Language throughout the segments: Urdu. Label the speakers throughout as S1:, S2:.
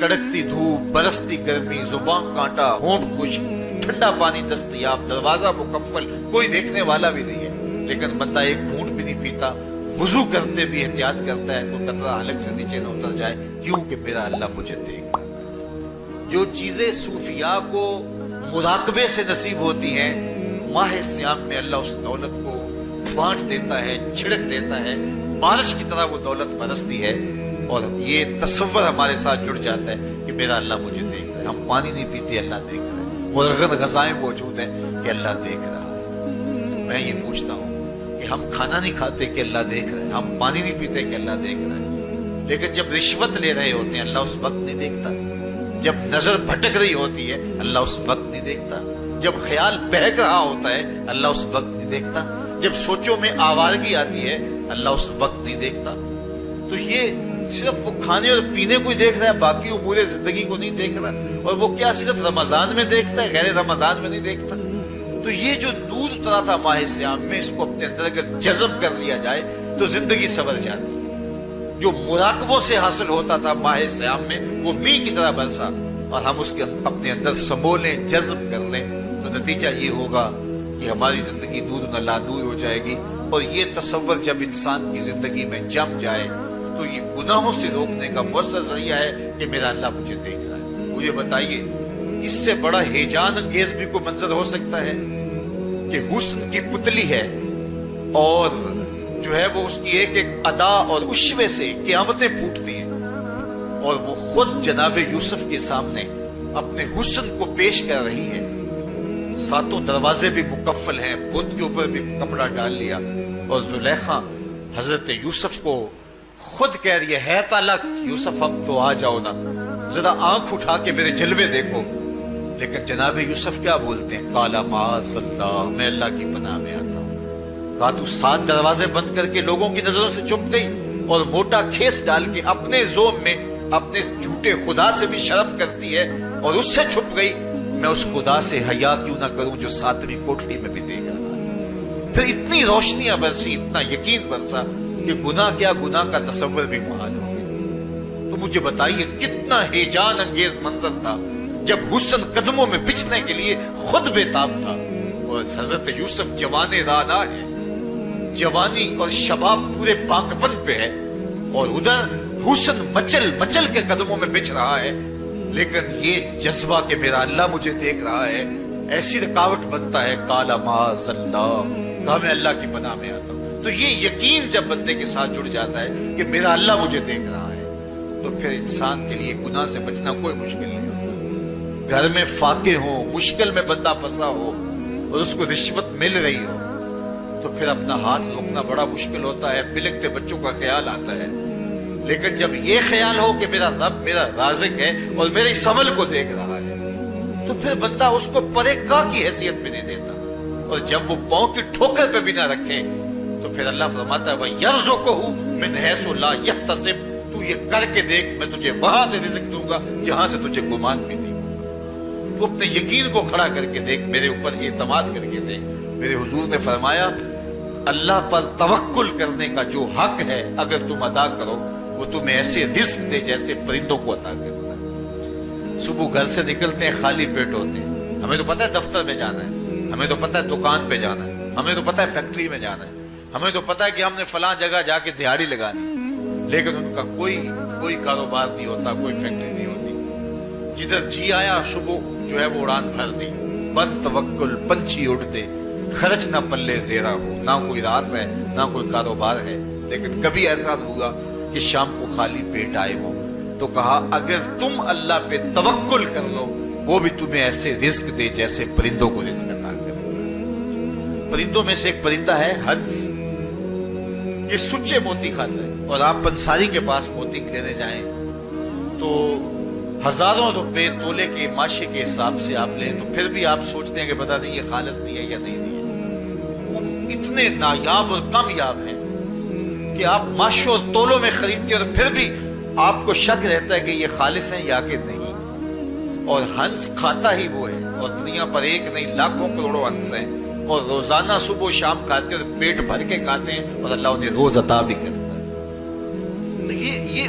S1: کڑکتی دھوپ، برستی گرمی، زبان کانٹا، ہونٹ خشک، ٹھنڈا پانی دستیاب، دروازہ مکفل، کوئی دیکھنے والا بھی نہیں ہے، لیکن بندہ ایک گھونٹ بھی نہیں پیتا، وضو کرتے بھی احتیاط کرتا ہے کوئی قطرہ حلق سے نیچے نہ اتر جائے، کیوں کہ میرا اللہ مجھے دیکھ رہا ہے۔ جو چیزیں صوفیاء کو مراقبے سے نصیب ہوتی ہیں، ماہ سیام میں اللہ اس دولت کو بانٹ دیتا ہے، چھڑک دیتا ہے، بارش کی طرح وہ دولت برستی ہے، اور یہ تصور ہمارے ساتھ جڑ جاتا ہے کہ میرا اللہ مجھے دیکھ رہا ہے۔ ہم پانی نہیں پیتے، اللہ دیکھ رہا ہے، مرغن غذائیں موجود ہیں کہ اللہ دیکھ رہا ہے۔ میں یہ پوچھتا ہوں کہ ہم کھانا نہیں کھاتے کہ اللہ دیکھ رہا ہے، ہم پانی نہیں پیتے کہ اللہ دیکھ رہا ہے، لیکن جب رشوت لے رہے ہوتے ہیں اللہ اس وقت نہیں دیکھتا، جب نظر بھٹک رہی ہوتی ہے اللہ اس وقت نہیں دیکھتا، جب خیال بہک رہا ہوتا ہے اللہ اس وقت نہیں دیکھتا، جب سوچوں میں آوارگی آتی ہے اللہ اس وقت نہیں دیکھتا۔ تو یہ صرف وہ کھانے اور پینے کو ہی دیکھ رہا ہے، باقی امور زندگی کو نہیں دیکھ رہا، اور وہ کیا صرف رمضان میں دیکھتا ہے، غیر رمضان میں نہیں دیکھتا۔ تو یہ جو نور اترا تھا ماہ سیام میں، اس کو اپنے اندر اگر جذب کر لیا جائے تو زندگی سنور جاتی ہے۔ جو مراقبوں سے حاصل ہوتا تھا ماہ سیام میں، وہ میہ کی طرح برسا، اور ہم اس کے اپنے اندر سمولیں، جذب کر لیں، تو نتیجہ یہ ہوگا کہ ہماری زندگی دور نہ لادور ہو جائے گی۔ اور یہ تصور جب انسان کی زندگی میں جم جائے تو یہ گناہوں سے روکنے کا مؤثر ذریعہ ہے کہ میرا اللہ مجھے دیکھ رہا ہے۔ مجھے بتائیے اس سے بڑا ہیجان انگیز بھی کوئی منظر ہو سکتا ہے کہ حسن کی پتلی ہے، اور جو ہے وہ اس کی ایک ایک ادا اور اشوے سے قیامتیں پھوٹتی ہیں، اور وہ خود جناب یوسف کے سامنے اپنے حسن کو پیش کر رہی ہے، ساتوں دروازے بھی مکفل ہیں، بت کے اوپر بھی کپڑا ڈال لیا، اور زلیخا حضرت یوسف کو خود کہہ رہی ہے تالک یوسف اب تو آ جاؤ نا، ذرا آنکھ اٹھا کے میرے جلوے دیکھو۔ لیکن جناب یوسف کیا بولتے ہیں؟ قال معاذ اللہ، میں اللہ کی پناہ میں آتا ہوں۔ کہا تو 7 دروازے بند کر کے لوگوں کی نظروں سے چھپ گئی، اور موٹا کھیس ڈال کے اپنے زوم میں اپنے جھوٹے خدا سے بھی شرم کرتی ہے اور اس سے چھپ گئی، میں اس خدا سے حیا کیوں نہ کروں جو 7ویں کوٹھڑی میں بھی دیکھ رہا ہے۔ پھر اتنی روشنیاں برسی، اتنا یقین برسا کہ گناہ کیا، گناہ کا تصور بھی محال ہو گیا۔ تو مجھے بتائیے کتنا ہیجان انگیز منظر تھا جب حسن قدموں میں بچھنے کے لیے خود بےتاب تھا، اور حضرت یوسف جوان رانا ہے، جوانی اور شباب پورے پاکپن پہ ہے، اور ادھر حسن مچل مچل کے قدموں میں بچھ رہا ہے، لیکن یہ جذبہ کہ میرا اللہ مجھے دیکھ رہا ہے ایسی رکاوٹ بنتا ہے۔ قال معاذ اللہ، کہا میں اللہ کی پناہ میں آتا ہوں۔ تو یہ یقین جب بندے کے ساتھ جڑ جاتا ہے کہ میرا اللہ مجھے دیکھ رہا ہے، تو پھر انسان کے لیے گناہ سے بچنا کوئی مشکل نہیں ہوتا۔ گھر میں فاقے ہوں، مشکل میں بندہ پھنسا ہو اور اس کو رشوت مل رہی ہو، تو پھر اپنا ہاتھ روکنا بڑا مشکل ہوتا ہے، بلکتے بچوں کا خیال آتا ہے۔ لیکن جب یہ خیال ہو کہ میرا رب میرا رازق ہے اور میرے اس عمل کو دیکھ رہا ہے، تو پھر بندہ اس کو پرے کا کی حیثیت میں نہیں دیتا، اور جب وہ پاؤں کی ٹھوکر پہ بھی نہ رکھے تو پھر اللہ فرماتا ہے وَيَرْزُقُهُ مِنْ حَيْثُ لَا يَحْتَسِبُ، تو یہ کر کے دیکھ میں تجھے وہاں سے رزق دوں گا جہاں سے تجھے گمان بھی نہیں ہوگا۔ تو اپنے یقین کو کھڑا کر کے دیکھ، میرے اوپر اعتماد کر کے دیکھ۔ میرے حضور نے فرمایا اللہ پر توکل کرنے کا جو حق ہے اگر تم ادا کرو، وہ تمہیں ایسے رزق دے جیسے پرندوں کو عطا کرتا ہے۔ صبح گھر سے نکلتے ہیں خالی پیٹ ہوتے ہیں، ہمیں تو پتہ ہے دفتر میں جانا ہے، ہمیں تو پتہ ہے دکان پہ جانا ہے، ہمیں تو پتہ ہے فیکٹری میں جانا ہے، ہمیں تو پتہ ہے کہ ہم نے فلاں جگہ جا کے دیہڑی لگانی، لیکن ان کا کوئی کاروبار نہیں ہوتا، کوئی فیکٹری نہیں ہوتی۔ جدھر جی آیا صبح جو ہے وہ اڑان بھر دی، بند توکل پنچھی اڑتے، خرچ نہ پلے زیرہ ہو، نہ کوئی راز ہے نہ کوئی کاروبار ہے، لیکن کبھی ایسا ہوگا کہ شام کو خالی پیٹ آئے ہو، تو کہا اگر تم اللہ پہ توکل کر لو وہ بھی تمہیں ایسے رزق دے جیسے پرندوں کو رزق عطا کرتا ہے۔ پرندوں میں سے ایک پرندہ ہے ہنس، یہ سچے موتی کھاتا ہے، اور آپ پنساری کے پاس موتی لینے جائیں تو ہزاروں روپے تولے کے ماشے کے حساب سے آپ لیں، تو پھر بھی آپ سوچتے ہیں کہ پتہ نہیں یہ خالص نہیں ہے یا نہیں ہے۔ وہ اتنے نایاب اور کامیاب ہیں کہ آپ ماشوں اور تولوں میں خریدتے ہیں اور پھر بھی آپ کو شک رہتا ہے کہ یہ خالص ہیں یا کہ نہیں۔ اور ہنس کھاتا ہی وہ ہے، اور دنیا پر ایک نہیں لاکھوں کروڑوں ہنس ہیں، اور روزانہ صبح و شام کھاتے ہیں اور پیٹ بھر کے کھاتے ہیں، اور اللہ انہیں روز عطا بھی کرتا ہے۔ تو یہ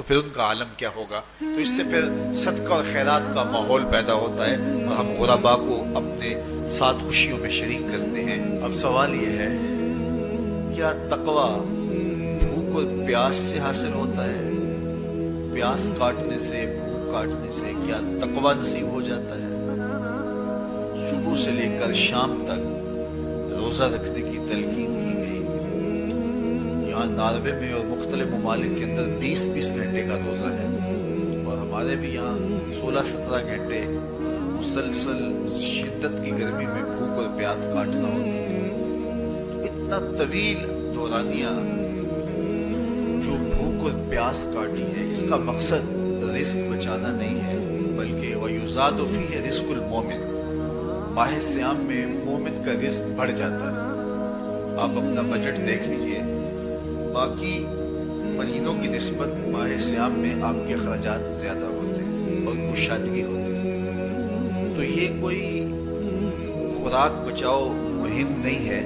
S1: تو پھر ان کا عالم کیا ہوگا؟ تو اس سے پھر صدقہ اور خیرات کا ماحول پیدا ہوتا ہے اور ہم غربا کو اپنے ساتھ خوشیوں میں شریک کرتے ہیں۔ اب سوال یہ ہے، کیا تقوی بھوک اور پیاس سے حاصل ہوتا ہے؟ پیاس کاٹنے سے، بھوک کاٹنے سے کیا تقوی نصیب ہو جاتا ہے؟ صبح سے لے کر شام تک روزہ رکھنے کی تلقین کی گئی۔ یہاں ناروے میں اور مختلف ممالک کے اندر 20-20 گھنٹے کا روزہ ہے، اور ہمارے بھی یہاں 16-17 گھنٹے مسلسل شدت کی گرمی میں بھوک اور پیاس کاٹنا ہوتی ہے۔ تو اتنا طویل دورانیہ جو بھوک اور پیاس کاٹی ہے، اس کا مقصد رزق بچانا نہیں ہے، بلکہ وَيُزَادُ فِيهِ رِزْقُ الْمُؤْمِنِ، ماہ سیام میں مومن کا رزق بڑھ جاتا ہے۔ آپ اپنا بجٹ دیکھ لیجئے، باقی مہینوں کی نسبت ماہ سیام میں آپ کے اخراجات زیادہ ہوتے ہیں اور کشادگی ہوتی ہے۔ تو یہ کوئی خوراک بچاؤ مہم نہیں ہے،